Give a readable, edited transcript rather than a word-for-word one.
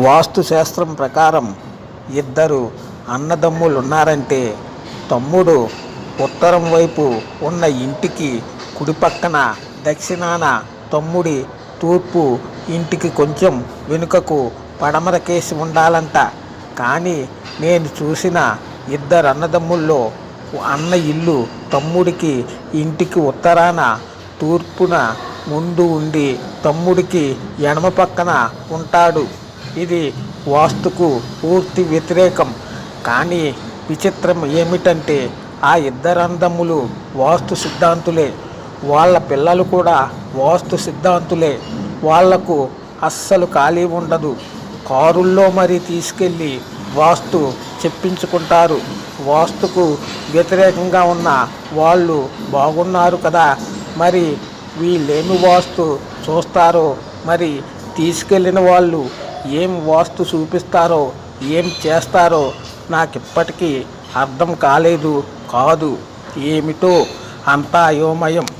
వాస్తు శాస్త్రం ప్రకారం ఇద్దరు అన్నదమ్ములు ఉన్నారంటే తమ్ముడు ఉత్తరం వైపు ఉన్న ఇంటికి కుడి పక్కన దక్షిణాన, తమ్ముడి తూర్పు ఇంటికి కొంచెం వెనుకకు పడమర కేసి ఉండాలంట. కానీ నేను చూసిన ఇద్దరు అన్నదమ్ముల్లో అన్న ఇల్లు తమ్ముడికి ఇంటికి ఉత్తరాన తూర్పున ముందు ఉండి తమ్ముడికి ఎడమ పక్కన ఉంటాడు. ఇది వాస్తుకు పూర్తి వ్యతిరేకం. కానీ విచిత్రం ఏమిటంటే ఆ ఇద్దరు అన్నదమ్ములు వాస్తు సిద్ధాంతులే, వాళ్ళ పిల్లలు కూడా వాస్తు సిద్ధాంతులే. వాళ్లకు అస్సలు ఖాళీ ఉండదు. కారుల్లో మరీ తీసుకెళ్ళి వాస్తు చెప్పించుకుంటారు. వాస్తుకు వ్యతిరేకంగా ఉన్న వాళ్ళు బాగున్నారు కదా, మరి వీళ్ళేమి వాస్తు చూస్తారో, మరి తీసుకెళ్ళిన వాళ్ళు ఏం వాస్తు చూపిస్తారో, ఏం చేస్తారో నాకిప్పటికీ అర్థం కాలేదు. ఏమిటో అంతా అయోమయం.